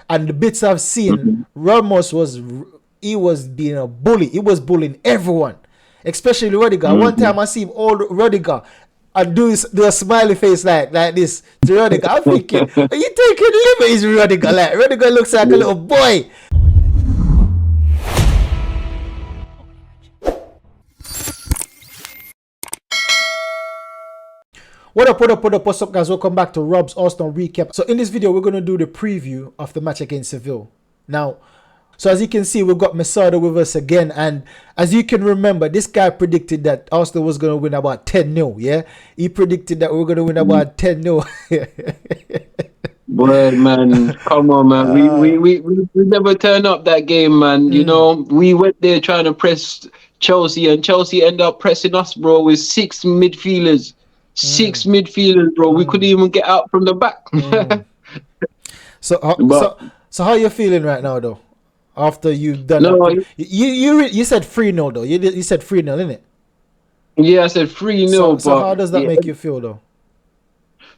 And the bits I've seen, Ramos was being a bully. He was bullying everyone, especially Rudiger. One time I see him all Rudiger and do a smiley face like this to Rudiger. I'm thinking, are you taking liberties, Rudiger? Like Rudiger looks like a little boy. What up, what's up, guys? Welcome back to Rob's Arsenal Recap. So in this video, we're going to do the preview of the match against Seville. Now, so as you can see, we've got Messado with us again. And as you can remember, this guy predicted that Arsenal was going to win about 10-0, yeah? He predicted that we were going to win about 10-0. Boy, man, come on, man. We never turn up that game, man. You know, we went there trying to press Chelsea, and Chelsea ended up pressing us, bro, with six midfielders. Six midfielders, bro. We couldn't even get out from the back. So how you feeling right now, though? After you've done you said 3-0 though. You said 3-0, innit? Yeah, I said 3-0. So how does that make you feel, though?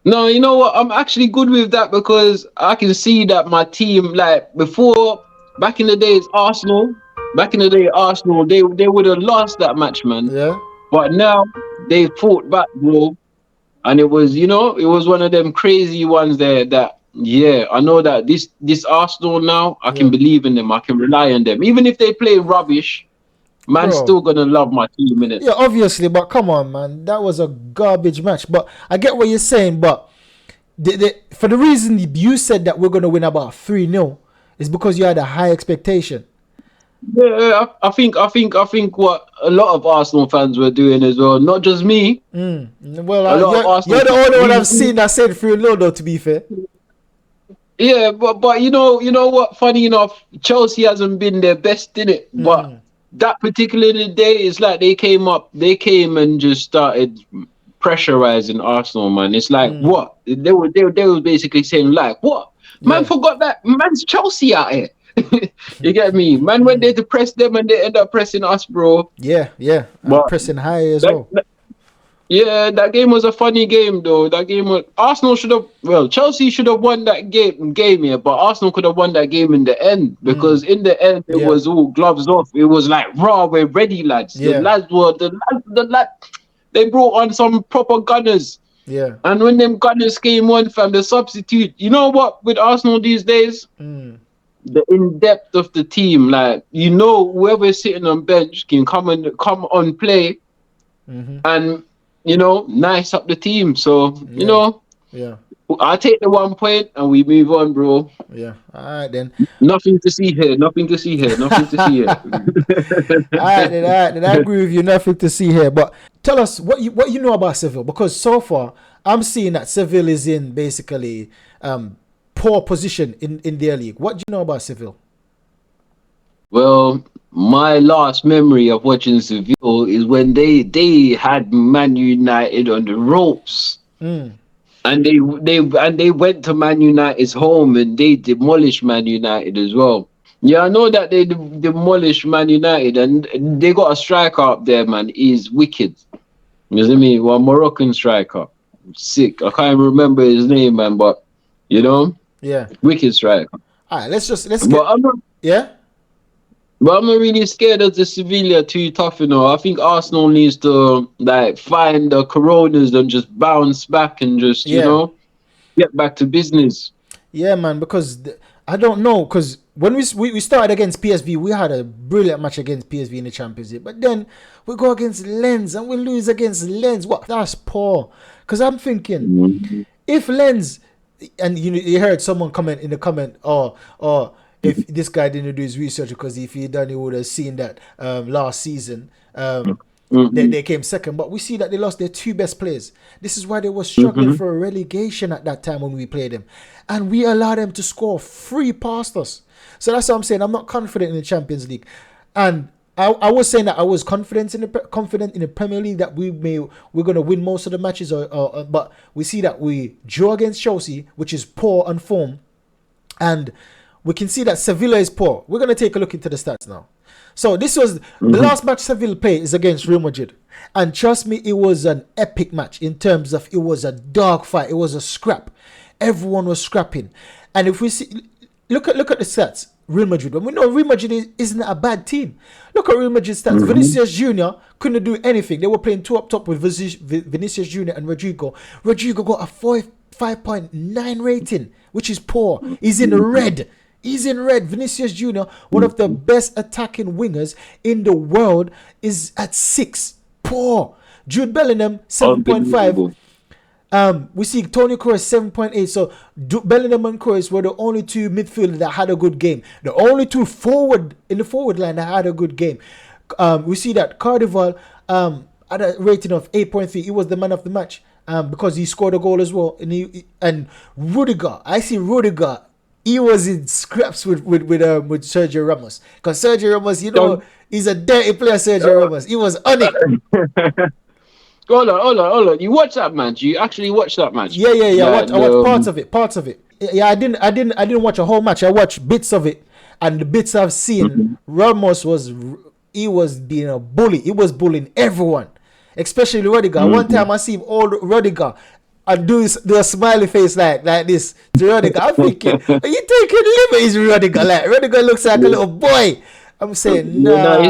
No, you know what? I'm actually good with that because I can see that my team, like before, back in the days, Arsenal, they would have lost that match, man. Yeah. But now they fought back, bro. And it was, it was one of them crazy ones there that, yeah, I know that this Arsenal now, I can believe in them. I can rely on them. Even if they play rubbish, man's still going to love my team, innit? Yeah, obviously, but come on, man. That was a garbage match. But I get what you're saying, but for the reason you said that we're going to win about 3-0 is because you had a high expectation. Yeah, I think what a lot of Arsenal fans were doing as well, not just me. Well, you're the only one I've seen that said 3-0, though, to be fair. Yeah, but you know what? Funny enough, Chelsea hasn't been their best in it. But that particular day, it's like they came and just started pressurizing Arsenal, man. It's like what they were basically saying, like, what? Man forgot that man's Chelsea out here. You get me? Man went there to press them and they end up pressing us, bro. Yeah. But pressing high as well. Yeah, that game was a funny game, though. That game was Chelsea should have won that game here, but Arsenal could have won that game in the end because in the end it was all gloves off. It was like, raw, we're ready, lads. The lads they brought on some proper gunners. Yeah. And when them gunners came on, fam, the substitute. You know what? With Arsenal these days, the in-depth of the team, like, whoever's sitting on bench can come on play and nice up the team. So I'll take the 1 point and we move on, bro. Yeah. All right then. Nothing to see here. All right then. I agree with you. Nothing to see here. But tell us what you know about Seville, because so far I'm seeing that Seville is in basically poor position in their league. What do you know about Seville? Well, my last memory of watching Seville is when they had Man United on the ropes, and they went to Man United's home and they demolished Man United as well. Yeah, I know that they demolished Man United and they got a striker up there, man. He's wicked. You see me? Well, Moroccan striker, sick. I can't remember his name, man, but wicked striker. All right, let's get. But I'm not really scared of the Sevilla too tough, I think Arsenal needs to find the coronas and just bounce back and just get back to business. Yeah, man, because I don't know, because when we started against PSV, we had a brilliant match against PSV in the Champions League, but then we go against Lens and we lose against Lens. What? That's poor. Because I'm thinking, if Lens, and you heard someone comment in the comment, if this guy didn't do his research, because if he done, he would have seen that last season they came second. But we see that they lost their two best players. This is why they were struggling for a relegation at that time when we played them. And we allowed them to score 3 past us. So that's what I'm saying. I'm not confident in the Champions League. And I was saying that I was confident in the Premier League that we're going to win most of the matches. But we see that we drew against Chelsea, which is poor on form. And we can see that Sevilla is poor. We're going to take a look into the stats now. So this was the last match Sevilla played is against Real Madrid. And trust me, it was an epic match in terms of it was a dog fight. It was a scrap. Everyone was scrapping. And if we see, look at the stats. Real Madrid. When we know Real Madrid isn't a bad team. Look at Real Madrid's stats. Vinicius Junior couldn't do anything. They were playing two up top with Vinicius Junior and Rodrigo. Rodrigo got a 5.9 rating, which is poor. He's in red. Vinicius Junior, one of the best attacking wingers in the world, is at 6. Poor. Jude Bellingham 7.5. We see Toni Kroos 7.8. So Bellingham and Kroos were the only two midfielders that had a good game. The only two forward in the forward line that had a good game. We see that Cardival had a rating of 8.3. He was the man of the match because he scored a goal as well. And Rudiger, I see Rudiger. He was in scraps with Sergio Ramos, because Sergio Ramos, he's a dirty player. Sergio Ramos, he was on it. Hold on. You watched that match? You actually watched that match? Yeah. I watched parts of it. Yeah, I didn't watch a whole match. I watched bits of it, and the bits I've seen, Ramos was being a bully. He was bullying everyone, especially Rudiger. One time I see Rudiger and do a smiley face like this to Rudiger. I'm thinking, are you taking liberties, Rudiger? Like, Rudiger looks like a little boy. I'm saying, nah.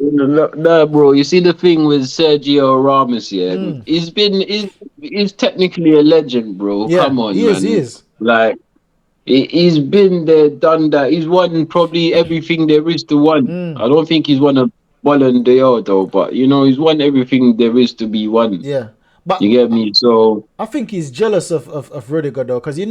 No, bro. You see the thing with Sergio Ramos, yeah. He's technically a legend, bro. Yeah, come on, he is. Like, he's been there, done that. He's won probably everything there is to win. I don't think he's won a Ballon d'Or though, but he's won everything there is to be won. Yeah, but you get me. So I think he's jealous of Rudiger though, because he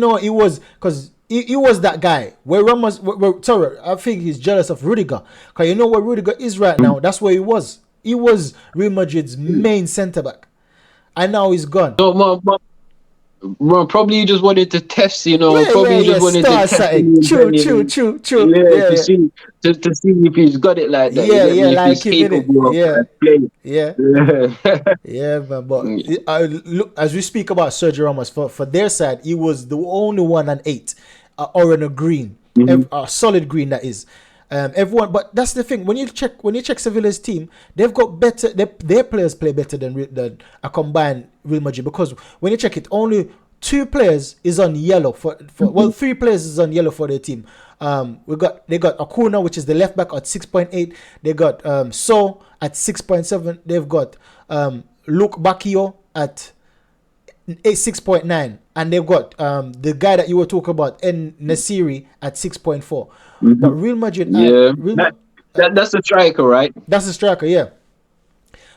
was that guy where Ramos. Sorry, I think he's jealous of Rudiger, because where Rudiger is right now. That's where he was. He was Real Madrid's main centre back, and now he's gone. No, probably you just wanted to test. Probably you just wanted to test. True. To see if he's got it like that. Like if he's capable of playing. Yeah, man. But look, as we speak about Sergio Ramos, for their side, he was the only one on 8, or in a green, a solid green that is. Everyone, but that's the thing. When you check Sevilla's team, they've got better. Their players play better than a combined Real Madrid, because when you check it, only 2 players is on yellow for 3 players is on yellow for their team. They got Acuna, which is the left back, at 6.8. They got So at 6.7. They've got Luke Bacchio at 6.9, and they've got the guy that you were talking about, Nasiri, at 6.4. But Real Madrid, that's a striker, right? That's a striker, yeah.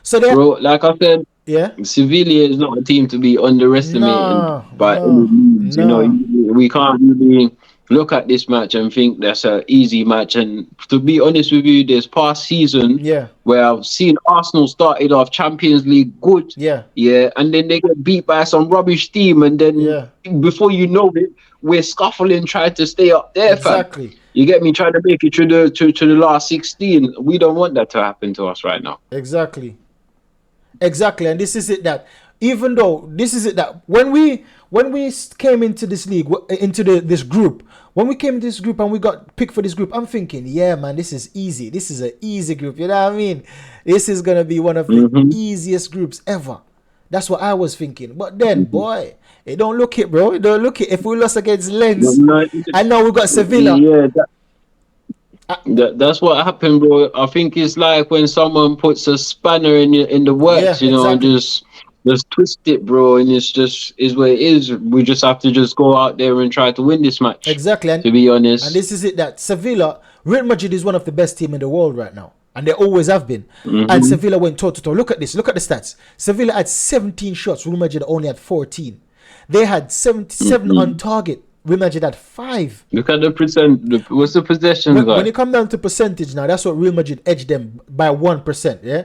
So bro, like I said, Sevilla is not a team to be underestimated. We can't really look at this match and think that's an easy match. And to be honest with you, this past season, where I've seen Arsenal started off Champions League good, and then they get beat by some rubbish team, and then before you know it, we're scuffling trying to stay up there. Exactly. Fam. You get me, trying to make it to the last 16. We don't want that to happen to us right now. Exactly. And this is it that when we came into this league, this group, when we came into this group and we got picked for this group, I'm thinking, yeah, man, this is easy. This is an easy group. You know what I mean? This is gonna be one of the easiest groups ever. That's what I was thinking. But then, boy, it don't look it, bro. It don't look it. If we lost against Lens, I know we got Sevilla. Yeah, that's what happened, bro. I think it's like when someone puts a spanner in the works, and just twist it, bro. And it's what it is. We just have to just go out there and try to win this match. Exactly. To be honest. And this is it, that Real Madrid is one of the best teams in the world right now. And they always have been. And Sevilla went toe-to-toe. Look at this. Look at the stats. Sevilla had 17 shots. Real Madrid only had 14. They had 77 on target. Real Madrid had 5. Look at the what's the possession like? When it comes down to percentage now, that's what Real Madrid edged them by 1%. Yeah,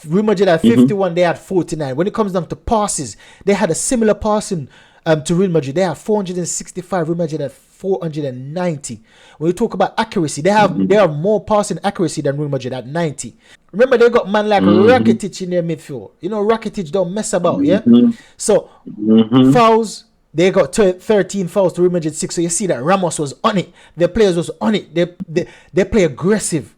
Real Madrid had 51. They had 49. When it comes down to passes, they had a similar passing to Real Madrid. They had 465. Real Madrid had 490. When you talk about accuracy, they have more passing accuracy than Real Madrid at 90. Remember, they got man like Rakitic in their midfield. Rakitic don't mess about. Yeah, so fouls. They got 13 fouls to Real Madrid 6. So you see that Ramos was on it. Their players was on it. They play aggressive.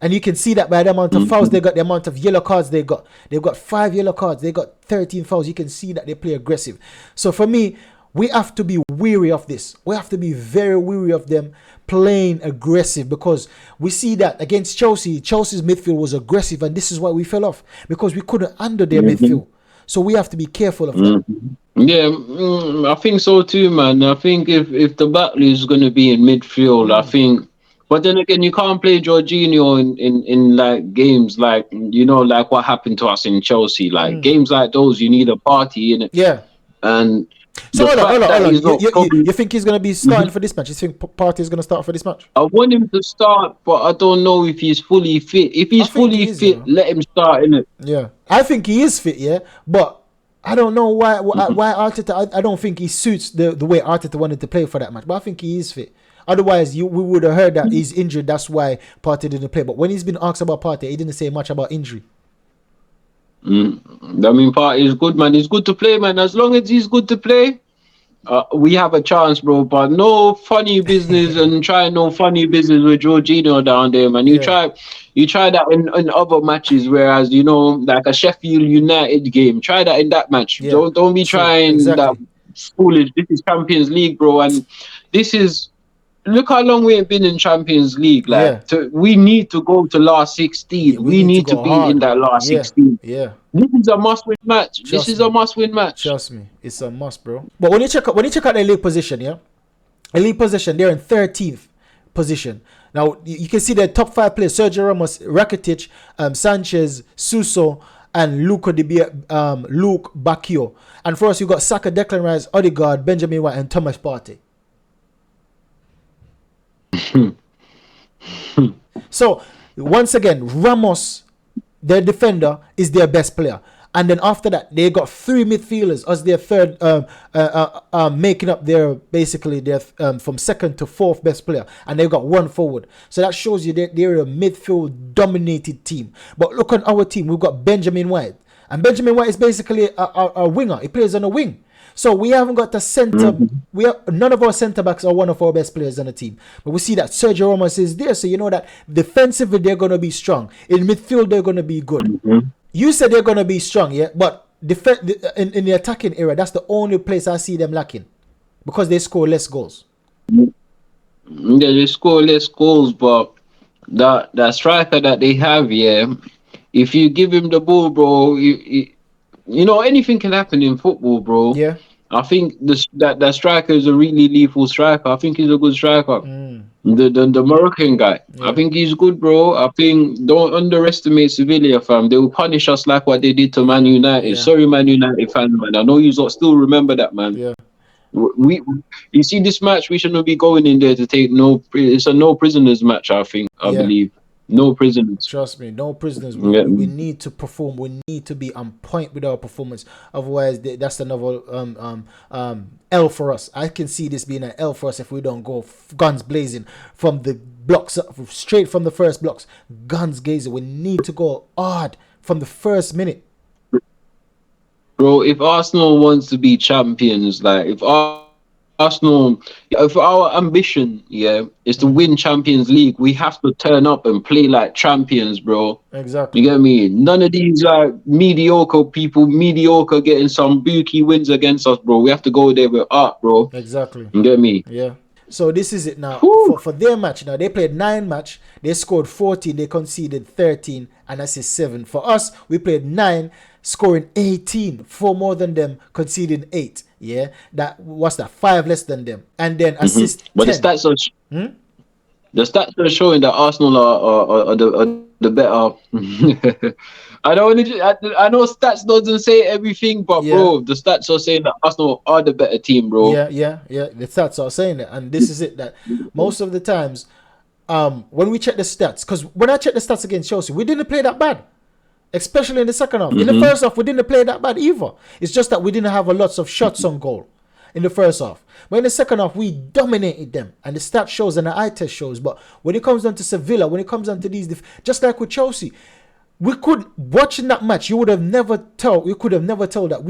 And you can see that by the amount of fouls they got, the amount of yellow cards they got. They've got 5 yellow cards. They got 13 fouls. You can see that they play aggressive. So for me, we have to be weary of this. We have to be very weary of them playing aggressive, because we see that against Chelsea, Chelsea's midfield was aggressive, and this is why we fell off, because we couldn't under their midfield. So we have to be careful of that. Yeah, I think so too, man. I think if the battle is going to be in midfield, I think. But then again, you can't play Jorginho in like games like, you know, like what happened to us in Chelsea. Like games like those, you need a party in it. Yeah. And So the hold fact that on. he's not probably. You think he's going to be starting for this match? You think Partey is going to start for this match? I want him to start, but I don't know if he's fully fit. If he's think fully he is, you fit, know. let him start in it. Yeah, I think he is fit. Yeah, but I don't know why Arteta. I don't think he suits the way Arteta wanted to play for that match. But I think he is fit. Otherwise, we would have heard that he's injured. That's why Partey didn't play. But when he's been asked about Partey, he didn't say much about injury. I mean, Partey is good, man. He's good to play, man. As long as he's good to play, we have a chance, bro. But no funny business and try no funny business with Jorginho down there, man. You try that in other matches, whereas, you know, like a Sheffield United game, try that in that match. Yeah, Don't be trying that foolish. This is Champions League, bro, and this is. Look how long we have been in Champions League. Like, we need to go to last 16. We need to be hard in that last 16. Yeah. This is a must-win match. A must-win match. Trust me, it's a must, bro. But when you check out their league position, the league position, they're in 13th position. Now you can see their top 5 players: Sergio Ramos, Rakitic, Sanchez, Suso, and Luke Bacchio. And for us, you got Saka, Declan Rice, Odegaard, Benjamin White, and Thomas Partey. So once again, Ramos, their defender, is their best player, and then after that they got 3 midfielders as their third, making up their from second to fourth best player, and they've got 1 forward. So that shows you that they're a midfield dominated team. But look on our team, we've got Benjamin White, and Benjamin White is basically a winger. He plays on a wing. So we haven't got the center. None of our centre backs are one of our best players on the team. But we see that Sergio Ramos is there, so you know that defensively they're gonna be strong. In midfield they're gonna be good. You said they're gonna be strong, yeah. But in the attacking area, that's the only place I see them lacking, because they score less goals. Yeah, they score less goals, but that striker that they have, if you give him the ball, bro, you know, anything can happen in football, bro. Yeah. I think that striker is a really lethal striker. I think he's a good striker. The Moroccan guy. Yeah. I think he's good, bro. I think don't underestimate Sevilla, fam. They will punish us like what they did to Man United. Yeah. Sorry, Man United fans, man. I know you still remember that, man. Yeah. You see this match, we shouldn't be going in there to take it's a no prisoners match, I believe. No prisoners. Trust me, no prisoners. We need to perform. We need to be on point with our performance. Otherwise, that's another L for us. I can see this being an L for us if we don't go guns blazing from the blocks, straight from the first blocks. Guns blazing. We need to go hard from the first minute. Bro, if Arsenal wants to be champions, like if our ambition, is to win Champions League, we have to turn up and play like champions, bro. Exactly. You get me? None of these mediocre people, getting some bookie wins against us, bro. We have to go there with art, bro. Exactly. You get me? Yeah. So this is it now. For their match now. They played 9 match. They scored 14. They conceded 13 and assist 7. For us, we played 9, scoring 18. 4 more than them, conceding 8. Yeah, what's that? 5 less than them, and then assist. But 10. The stats are showing that Arsenal are the better. I know stats doesn't say everything, but bro, the stats are saying that Arsenal are the better team, bro. Yeah. The stats are saying that, and this is it. That most of the times, when we check the stats, because when I check the stats against Chelsea, we didn't play that bad. Especially in the second half. In the first half, we didn't play that bad either. It's just that we didn't have a lots of shots on goal in the first half. But in the second half, we dominated them. And the stat shows and the eye test shows. But when it comes down to Sevilla, when it comes down to these, just like with Chelsea, watching that match, you could have never told that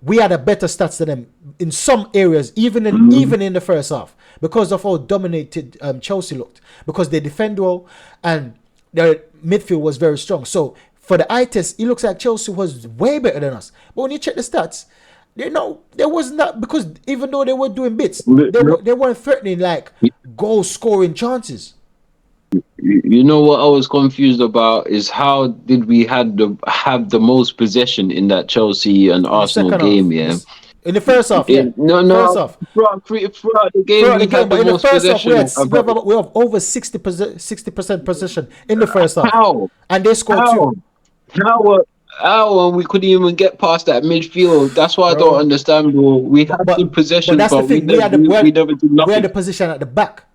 we had a better stats than them in some areas, even in the first half, because of how dominated Chelsea looked. Because they defend well and their midfield was very strong. So for the eye test, it looks like Chelsea was way better than us. But when you check the stats, There wasn't that, because even though they were doing bits, You they weren't threatening like goal scoring chances. you know what I was confused about is how did we have the most possession in that Chelsea and In the Arsenal second half, game? Yeah, in the first half, yeah, no, first half. throughout the game Throughout the we game, had the but in the most first half, possession. we have over 60% possession in the first half, How? and they scored two, How? How? How? And we couldn't even get past that midfield. That's why I don't bro. understand, bro. We But had the but but possession, that's the but thing. We had we never did we had nothing. the position at the back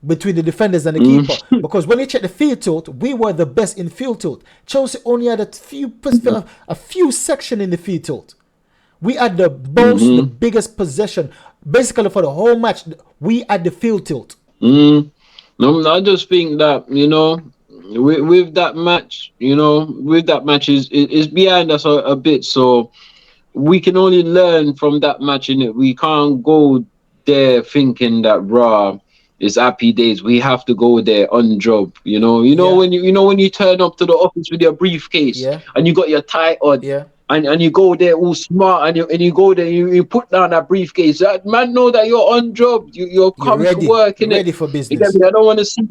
between the defenders and the Mm. keeper. Because when you check the field tilt, we were the best in field tilt. Chelsea only had a few section in the field tilt. We had the Mm-hmm. biggest possession, basically for the whole match. We had the field tilt. Mm. No, I just think that with that match, with that match is behind us a bit. So we can only learn from that match in it. We can't go there thinking that raw is happy days. We have to go there on job. Yeah, When you turn up to the office with your briefcase yeah, and you got your tie on. yeah. And you go there all smart and you go there, you put down that briefcase. That man know that you're on job. You're You're come to ready, work, innit? ready for You get business. me? I don't want to see,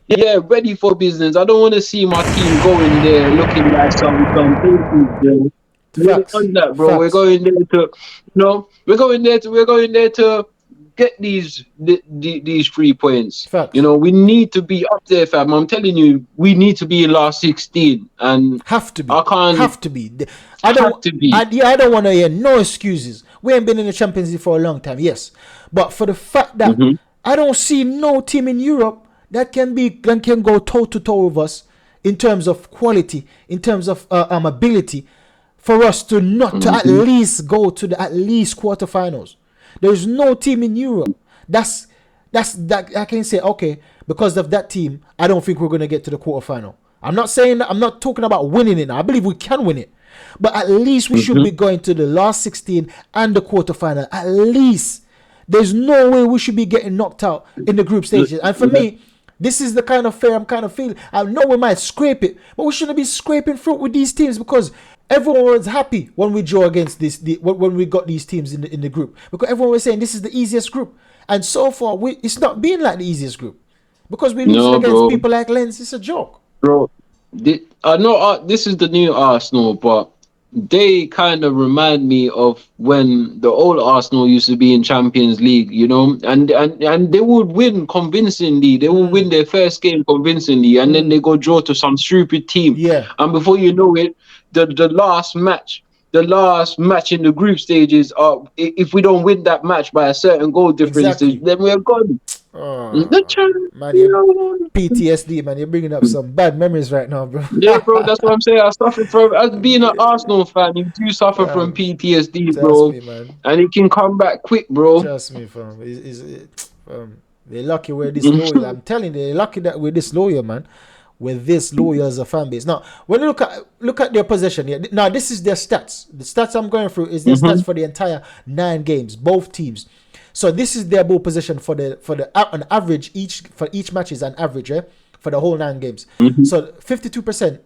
yeah, ready for business. I don't want to see my team going there looking like some babies, bro. We ain't Facts, on that, bro. We're facts, going there to, we're going there to get these 3 points. facts. We need to be up there, fam. I'm telling you, we need to be in last 16, and Have to be. I can't Have to be. I have don't. to be. I don't want to hear no excuses. We ain't been in the Champions League for a long time, yes, but for the fact that Hmm. I don't see no team in Europe that can go toe to toe with us in terms of quality, in terms of ability, for us to not to at Hmm. least go to the at least quarterfinals. There's no team in Europe. That I can say, okay, because of that team, I don't think we're gonna get to the quarterfinal. I'm not saying that, I'm not talking about winning it now. I believe we can win it. But at least we should Hmm. be going to the last 16 and the quarterfinal. At least. There's no way we should be getting knocked out in the group stages. And for me, this is the kind of fair I'm kind of feeling. I know we might scrape it, but we shouldn't be scraping fruit with these teams, because everyone was happy when we draw against when we got these teams in the group, because everyone was saying this is the easiest group, and so far it's not been like the easiest group, because we're losing No, against bro. people like Lens. It's a joke. Bro, I know this is the new Arsenal, but they kind of remind me of when the old Arsenal used to be in Champions League, and they would win convincingly. They would win their first game convincingly, and then they go draw to some stupid team, Yeah, and before you know it, the last match in the group stages are, if we don't win that match by a certain goal difference, exactly. then we're gone. The Oh, man, you champion. PTSD, man. You're bringing up some bad memories right now, bro. Yeah, bro, that's what I'm saying. I suffer from, as being an Arsenal fan, you do suffer from Fam, PTSD, trust bro, me, man. and it can come back quick, bro. Trust me, fam. They're lucky we're this loyal. I'm telling you, they're lucky that we're this loyal, man. We're this loyal as a fan base. Now, when you look at their possession here, now this is their stats. The stats I'm going through is their stats for the entire 9 games, both teams. So this is their ball position for the on average each match is an average, for the whole 9 games. So 52%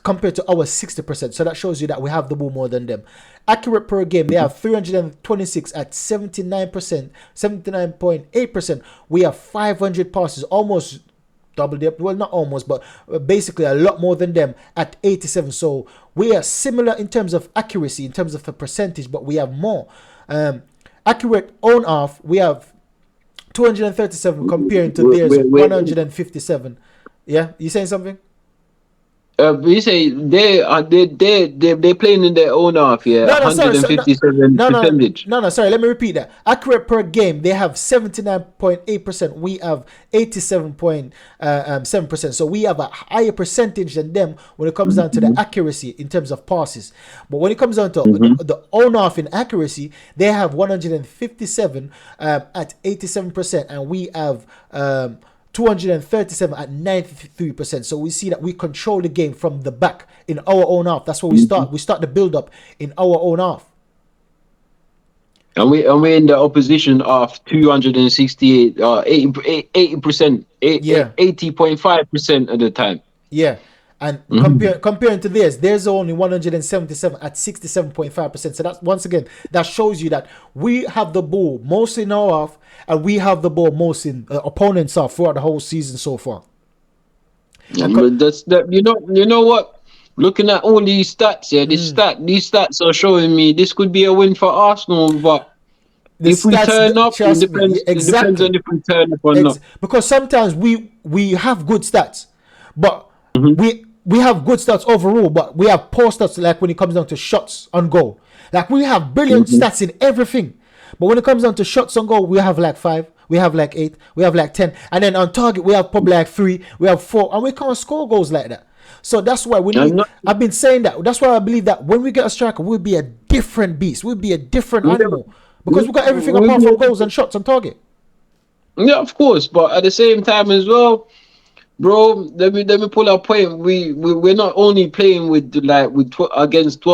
compared to our 60%. So that shows you that we have the ball more than them. Accurate per game, they have 326 at 79%, 79.8%. We have 500 passes, almost double dip. Well, not almost, but basically a lot more than them at 87. So we are similar in terms of accuracy, in terms of the percentage, but we have more. Accurate on off, we have 237 comparing to theirs Wait. 157. Yeah, you saying something? You say they playing in their own half, yeah, No, no, sorry, no, 157 no, no, percentage. no, no, sorry. Let me repeat that. Accurate per game, they have 79.8%. We have 87.7%. So we have a higher percentage than them when it comes down to the accuracy in terms of passes. But when it comes down to the on off in accuracy, they have 157 at 87%, and we have 237 at 93%. So we see that we control the game from the back in our own half. That's where we start. We start the build up in our own half. And we're in the opposition of 268, 80%, Yeah. 80.5% of the time. Yeah. And comparing to theirs only 177 at 67.5%. So that's, once again, that shows you that we have the ball mostly in our half, and we have the ball most in opponents' half throughout the whole season so far. But that's that. You know what? Looking at all these stats here, these stats are showing me this could be a win for Arsenal. But The if we turn up, it trust me, depends on if we turn up or not. Because sometimes we have good stats, but Mm-hmm. we have good stats overall, but we have poor stats, like when it comes down to shots on goal. Like, we have brilliant stats in everything, but when it comes down to shots on goal, we have like 5, we have like 8, we have like 10, and then on target we have probably like 3, we have 4, and we can't score goals like that. So that's why I've been saying that. That's why I believe that when we get a striker, we'll be a different beast. We'll be a different animal, because we got everything apart from goals and shots on target. Yeah, of course, but at the same time as well, bro, let me pull our point. We're not only playing with against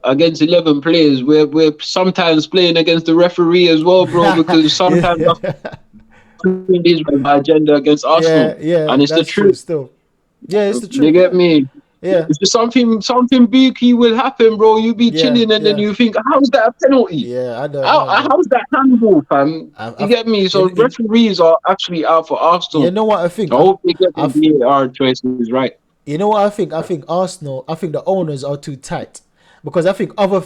against 11 players. We're sometimes playing against the referee as well, bro. Because sometimes these agenda against Arsenal, and it's the truth. Still, it's the truth. You get me? Yeah. If something big will happen, bro, you be chilling and then you think, how's that a penalty? Yeah, I don't know. How's that handball, fam? You get me? So referees are actually out for Arsenal. You know what I think? I hope they get the VAR choices right. You know what I think? I think Arsenal, the owners are too tight. Because I think other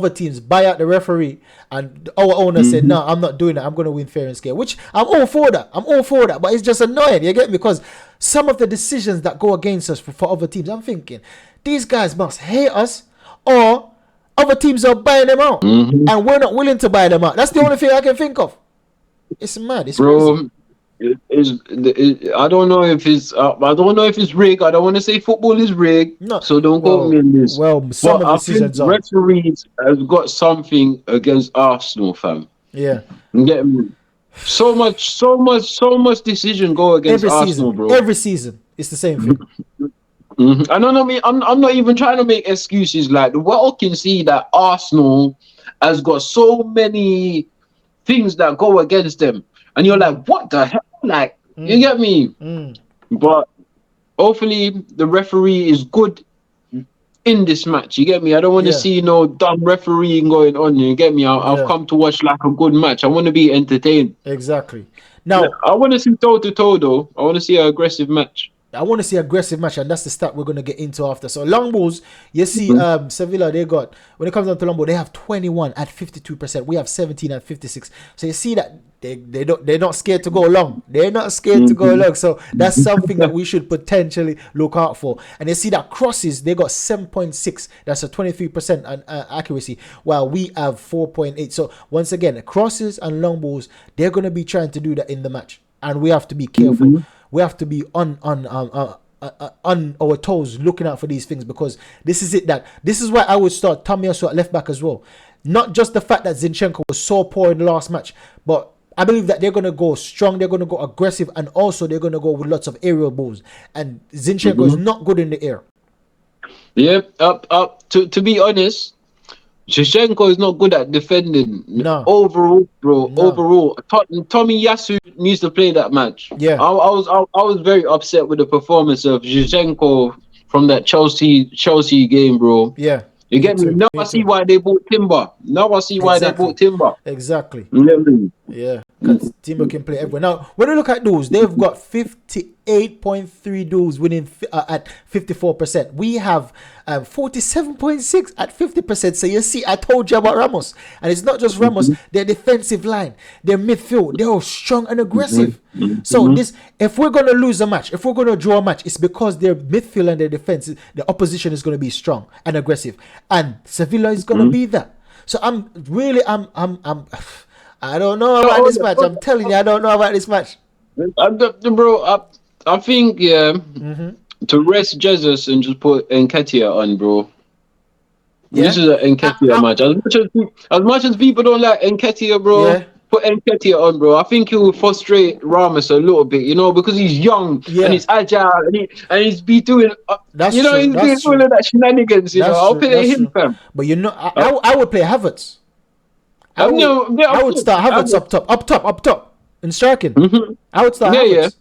teams buy out the referee, and our owner said, no, I'm not doing that. I'm going to win fair and square. Which I'm all for that. But it's just annoying. You get me? Because some of the decisions that go against us for other teams, I'm thinking, these guys must hate us, or other teams are buying them out. And we're not willing to buy them out. That's the only thing I can think of. It's mad. It's crazy. I don't know if it's rigged. I don't want to say football is rigged, so don't quote me on this. Well, some of the decisions are. Referees have got something against Arsenal, fam. Yeah, you get me? So much decision go against Arsenal, bro. Every season, it's the same thing. I don't know. I'm not even trying to make excuses. Like, the world can see that Arsenal has got so many things that go against them. And you're like, what the hell? Like, you get me? But hopefully the referee is good in this match. You get me? I don't want to see no dumb refereeing going on. You get me? I've come to watch like a good match. I want to be entertained. Exactly. Now, I want to see toe to toe though. I want to see an aggressive match. I want to see aggressive match, and that's the stat we're going to get into after. So long balls, you see, Sevilla, they got, when it comes down to long ball, they have 21 at 52%. We have 17 at 56. So you see that they're not scared to go long. They're not scared to go long. So that's something that we should potentially look out for. And you see that crosses, they got 7.6. That's a 23% accuracy, while we have 4.8. So once again, crosses and long balls, they're going to be trying to do that in the match, and we have to be careful. We have to be on our toes, looking out for these things, because this is why I would start Tomiyasu at left back as well. Not just the fact that Zinchenko was so poor in the last match, but I believe that they're going to go strong, they're going to go aggressive, and also they're going to go with lots of aerial balls. And Zinchenko is not good in the air. Yeah, to be honest, Zinchenko is not good at defending. No. Overall, bro. No. Overall, Tomiyasu needs to play that match. Yeah. I was very upset with the performance of Zinchenko from that Chelsea game, bro. Yeah. You get me? Now I see why they bought Timber. Exactly. Yeah. Because Timber can play everywhere. Now, when you look at those, they've got 58.3 duels winning at 54%. We have 47.6 at 50%. So you see, I told you about Ramos. And it's not just Ramos. Their defensive line, their midfield, they're all strong and aggressive. So if we're going to lose a match, if we're going to draw a match, it's because their midfield and their defense, the opposition is going to be strong and aggressive. And Sevilla is going to be that. So I don't know about this match. I'm telling you, I don't know about this match. Bro, I think, to rest Jesus and just put Nketiah on, bro. Yeah? This is an Nketiah match. As much as people don't like Nketiah, bro, put Nketiah on, bro. I think he will frustrate Ramos a little bit, because he's young and he's agile and he's be doing, he's doing all of that shenanigans, I'll play him, fam. But I would play Havertz. I would start Havertz up top in striking. I would start Havertz.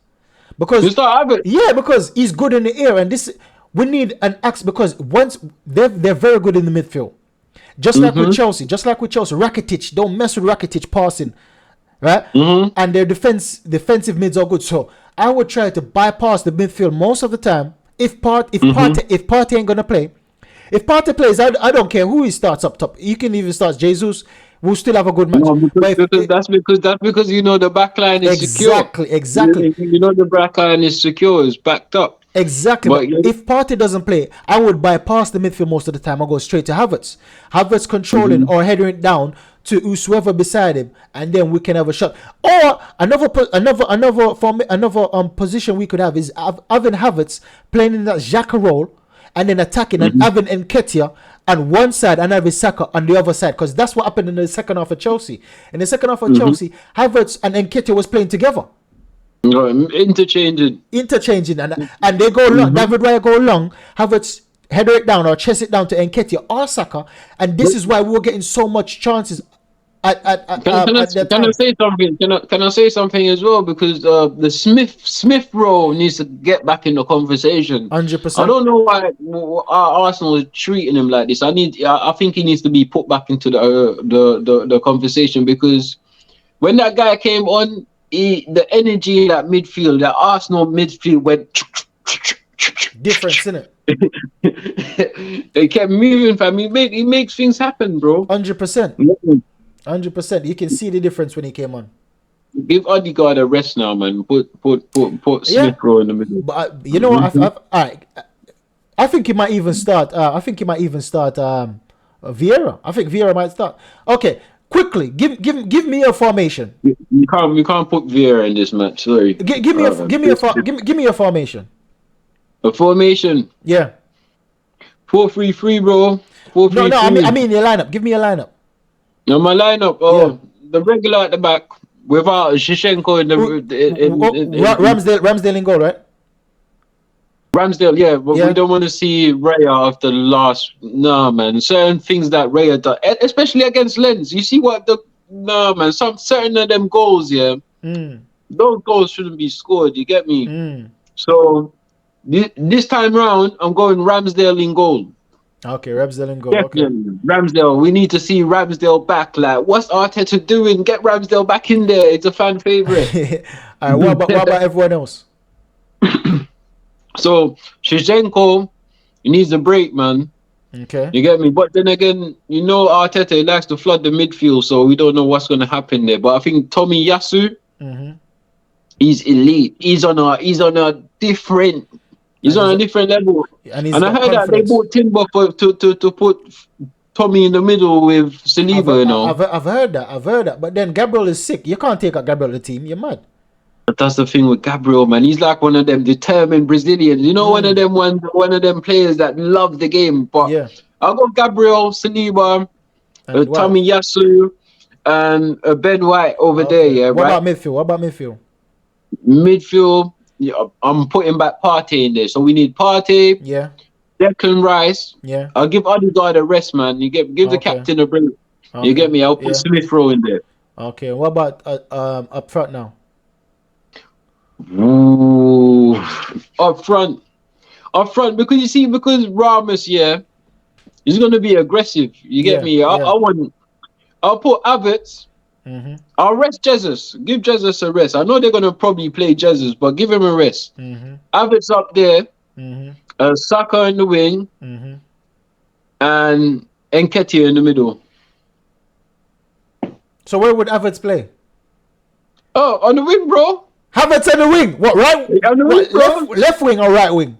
Because you start Havertz. Yeah, because he's good in the air, and this we need an axe because once they're very good in the midfield. Just like with Chelsea, Rakitic, don't mess with Rakitic passing, right? And their defensive mids are good. So I would try to bypass the midfield most of the time. If Partey ain't gonna play, if Partey plays, I don't care who he starts up top. You can even start Jesus. We'll still have a good match. No, that's because you know the back line is secure. Exactly. You know the back line is secure, it's backed up. Exactly. But if Partey doesn't play, I would bypass the midfield most of the time. I go straight to Havertz. Havertz controlling or heading it down to whoever beside him, and then we can have a shot. Or another position we could have is having Havertz playing in that Xhaka role, and then attacking and having Nketiah on one side and having Saka on the other side, because that's what happened in the second half of Chelsea. In the second half of Chelsea, Havertz and Nketiah was playing together. Interchanging, and they go long. David Raya go long. Havertz header it down or chest it down to Nketiah or Saka, and this is why we were getting so much chances. Can I say something? Can I say something as well? Because the Smith role needs to get back in the conversation. 100%. I don't know why Arsenal is treating him like this. I think he needs to be put back into the conversation, because when that guy came on, the energy in that midfield, that Arsenal midfield went different, isn't it? They kept moving, fam. He makes things happen, bro. 100%. 100%. You can see the difference when he came on. Give Odegaard a rest now, man. Put Smith Rowe in the middle. But you know what? All right. I think he might even start. Vieira. I think Vieira might start. Okay, quickly, give me a formation. You can't put Vieira in this match. Sorry. Give me a formation. A formation. Yeah. 4-3-3, bro. 4-3-3. No. I mean your lineup. Give me a lineup. No, my lineup. The regular at the back without Shevchenko in Ramsdale in goal, right? Ramsdale, yeah, but we don't want to see Raya after the last. No, man. Certain things that Raya does, especially against Lens. You see what man. Some certain of them goals, those goals shouldn't be scored. You get me? So this time round, I'm going Ramsdale in goal. Okay, Ramsdale in goal. Definitely. Okay. Ramsdale. We need to see Ramsdale back. Like, what's Arteta doing? Get Ramsdale back in there. It's a fan favorite. All right. What about everyone else? So Shevchenko, he needs a break, man. Okay. You get me? But then again, you know Arteta, he likes to flood the midfield, so we don't know what's going to happen there. But I think Tommy Yasu, he's elite. He's on a different. He's on a different level. And I heard that they bought Timber to put Tommy in the middle with Saliba, you know. I've heard that. But then Gabriel is sick. You can't take out Gabriel the team. You're mad. But that's the thing with Gabriel, man. He's like one of them determined Brazilians. You know, one of them players that love the game. But I'll go Gabriel, Saliba, Tommy Yasu, and Ben White over there. Yeah. What about midfield? Midfield. Yeah, I'm putting back Partey in there. So we need Partey. Yeah. Declan Rice. Yeah. I'll give Odegaard a rest, man. You give the captain a break. Okay. You get me? I'll put Smith Rowe in there. Okay. What about up front now? Ooh. Up front, because Ramos, he's gonna be aggressive. You get me? I'll put Havertz. I'll rest Jesus. Give Jesus a rest. I know they're gonna probably play Jesus, but give him a rest. Havertz up there, Saka in the wing, and Nketiah in the middle. So where would Havertz play? Oh, on the wing, bro. Havertz on the wing. What, right? On the wing, bro. Left wing or right wing?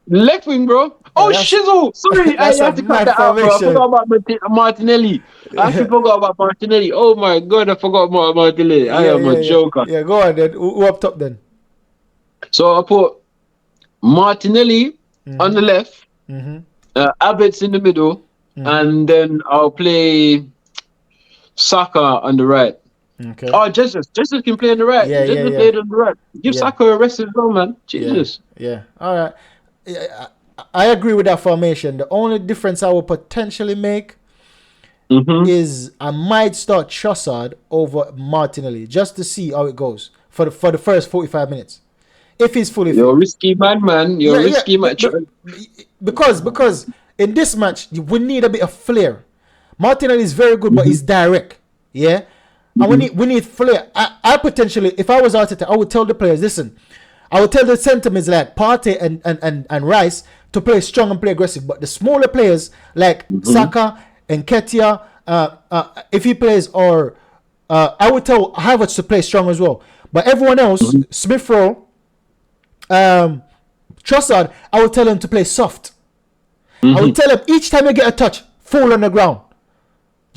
Left wing, bro. Oh, shizzle. Sorry, I have to cut that out, bro. I forgot about Martinelli. I actually forgot about Martinelli. Oh, my God, I forgot about Martinelli. I am a joker. Yeah, go on then. Who up top then? So I put Martinelli on the left, Havertz in the middle, and then I'll play Saka on the right. Okay. Oh, Jesus can play on the right. Jesus played on the right. Give Saka a rest as well, man. Jesus. Yeah. All right. I agree with that formation. The only difference I will potentially make is I might start Trossard over Martinelli just to see how it goes for the first 45 minutes. If he's fully You're a fit. risky man. You're a risky man. Because in this match we need a bit of flair. Martinelli is very good, but he's direct. Yeah, and we need flair. I potentially, if I was Arteta, I would tell the players, listen. I would tell the sentiments like Partey and Rice to play strong and play aggressive, but the smaller players like Saka and Ketia, if he plays, or I would tell Havertz to play strong as well. But everyone else, Smith Rowe, Trossard, I would tell them to play soft. I would tell them each time you get a touch, fall on the ground.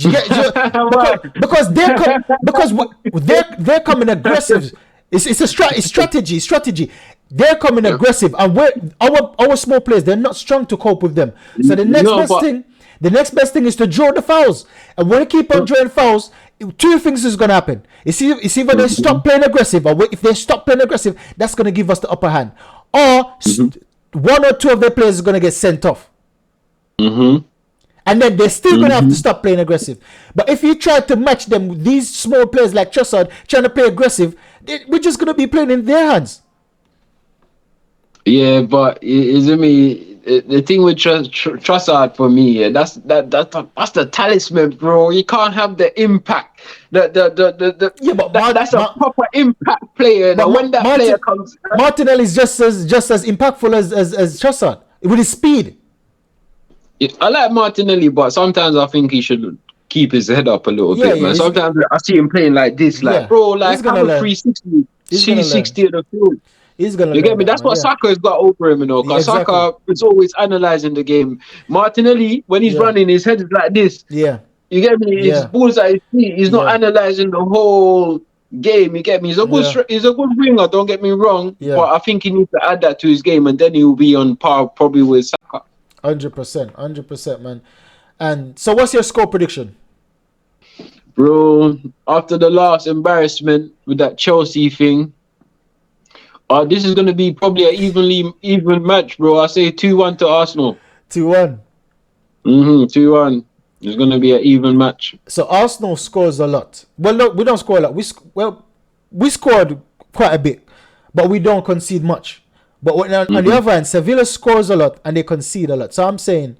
Because they're coming aggressive. It's a strategy. They're coming aggressive, and our small players, they're not strong to cope with them. So the next best thing is to draw the fouls. And when you keep on drawing fouls, two things is gonna happen. It's either they stop playing aggressive, or if they stop playing aggressive, that's gonna give us the upper hand. Or one or two of their players is gonna get sent off. And then they're still going to have to stop playing aggressive. But if you try to match them with these small players like Trossard trying to play aggressive, we're just going to be playing in their hands. Yeah, but isn't me the thing with Trossard for me? That's the talisman, bro. You can't have the impact. That's a proper impact player. But when that player comes, Martinelli is just as impactful as Trossard with his speed. I like Martinelli, but sometimes I think he should keep his head up a little bit, man. Sometimes I see him playing like this, bro, like have a 360 of the field. He's gonna. You get me? That's what Saka has got over him, you know. Because Saka is always analysing the game. Martinelli, when he's running, his head is like this. Yeah. You get me? His balls at his feet. He's not analysing the whole game. You get me? He's a good winger. Don't get me wrong. Yeah. But I think he needs to add that to his game, and then he will be on par probably with Saka. 100%, man. And so, what's your score prediction, bro? After the last embarrassment with that Chelsea thing, this is gonna be probably an even match, bro. I say 2-1 to Arsenal. 2-1. 2-1. It's gonna be an even match. So Arsenal scores a lot. Well, no, we don't score a lot. We scored quite a bit, but we don't concede much. But on the other hand, Sevilla scores a lot and they concede a lot. So I'm saying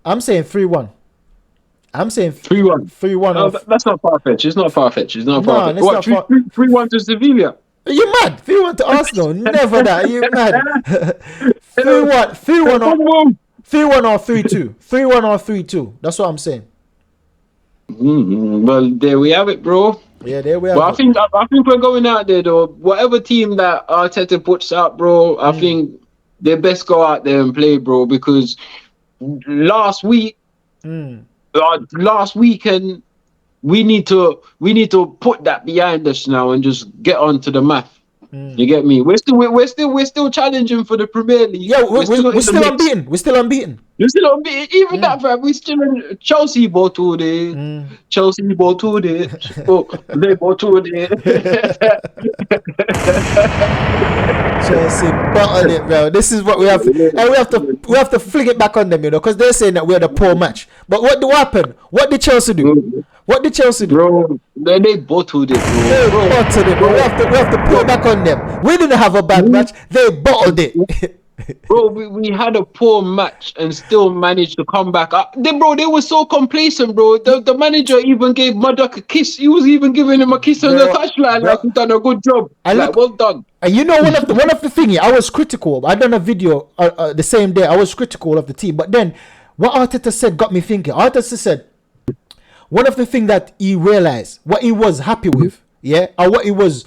3-1. I'm saying 3-1. 3-1. No, that's not far-fetched. It's not far-fetched. What, 3-1 to Sevilla? Are you mad? 3-1 to Arsenal? Never that. Are you mad? 3-1 or 3-2. 3-1 or 3-2. That's what I'm saying. Well, there we have it, bro. Yeah, there we have it. I think we're going out there, though. Whatever team that Arteta puts out, bro, I think they best go out there and play, bro, because last weekend, we need to put that behind us now and just get on to the math. You get me? We're still challenging for the Premier League. Yeah, we're still unbeaten. We're still unbeaten. Even that, fam. We still in Chelsea bottled it. Chelsea bottled it. They bottled it. Chelsea bottled it, bro. This is what we have to. And we have to fling it back on them, you know, because they're saying that we're the poor match. But what happened? What did Chelsea do? Bro, they bottled it, bro. We have to put it back on them. We didn't have a bad match. They bottled it. Bro, we had a poor match and still managed to come back up. They were so complacent, bro. The manager even gave Muddock a kiss. He was even giving him a kiss on the touchline. Like, he's done a good job. Well done. And you know, one of the thingy, I was critical. I done a video the same day. I was critical of the team. But then, what Arteta said got me thinking. Arteta said, one of the things that he realized, what he was happy with, or what he was...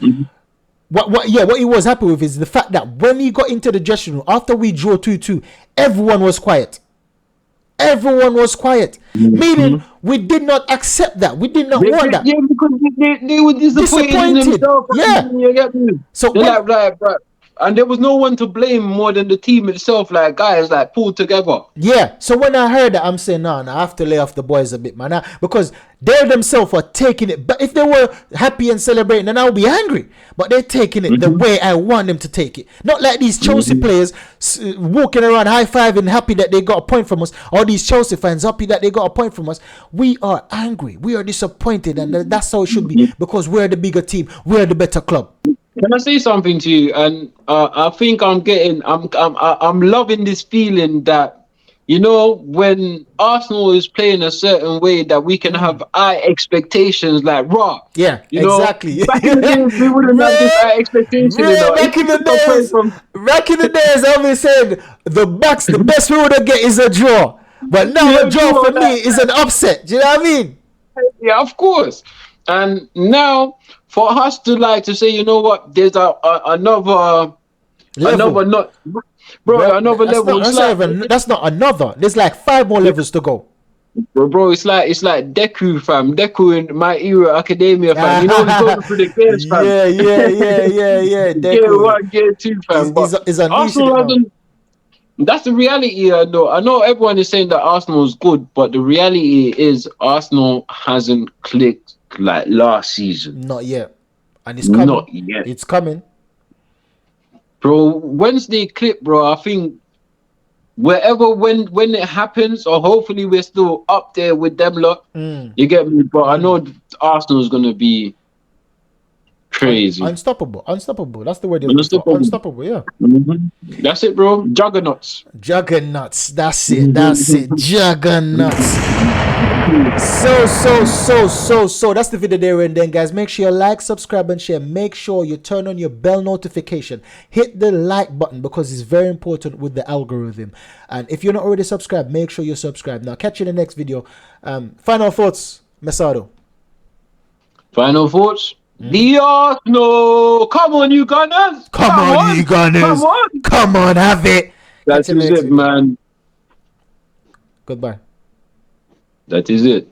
What he was happy with is the fact that when he got into the dressing room after we drew 2-2, everyone was quiet. Meaning we did not accept that. We did not want that. Yeah, because they were disappointed in themselves. Yeah. You get me? So like, and there was no one to blame more than the team itself. Like, guys, like, pulled together. Yeah. So when I heard that, I'm saying, no, I have to lay off the boys a bit, man. Because they themselves are taking it. But if they were happy and celebrating, then I would be angry. But they're taking it the way I want them to take it. Not like these Chelsea players walking around high-fiving, happy that they got a point from us. Or these Chelsea fans happy that they got a point from us. We are angry. We are disappointed. And that's how it should be. Because we're the bigger team. We're the better club. Can I say something to you? And I think I'm loving this feeling that, you know, when Arsenal is playing a certain way, that we can have high expectations. Like, raw, Yeah, you know, exactly. back in the days we wouldn't have this man, high expectation. You man, know, if we keep on playing from back in the days, I always said the best we would get is a draw. But now a yeah, draw for me is an upset. Do you know what I mean? yeah, of course. And now for us to like to say, you know what, there's Level. another not, bro, Bro, another level. It's like, that's not another. There's like 5 more levels to go. bro, it's like Deku, fam. Deku in My Hero Academia, fam. You know, he's going through the games, fam. Yeah. Gear Deku one, gear two, fam. But is unleashing it Arsenal now. hasn't. That's the reality. I know everyone is saying that Arsenal is good, but the reality is Arsenal hasn't clicked like last season. Not yet. And it's coming. Not yet, It's coming. bro. Wednesday clip, bro. I think wherever when it happens, or hopefully we're still up there with them lot. You get me? But I know Arsenal is gonna be crazy. Unstoppable. That's the word you're looking for. Unstoppable. Unstoppable, yeah. That's it, bro. Juggernauts. Juggernauts. That's it. Juggernauts. So that's the video there. And then, guys, make sure you like, subscribe, and share. Make sure you turn on your bell notification. Hit the like button because it's very important with the algorithm. And if you're not already subscribed, make sure you subscribe. Now, catch you in the next video. Final thoughts, Messado. Final thoughts. The Arsenal. Come on, you Gunners. Come on, you Gunners. Come on, have it. That is it, man. Goodbye. That is it.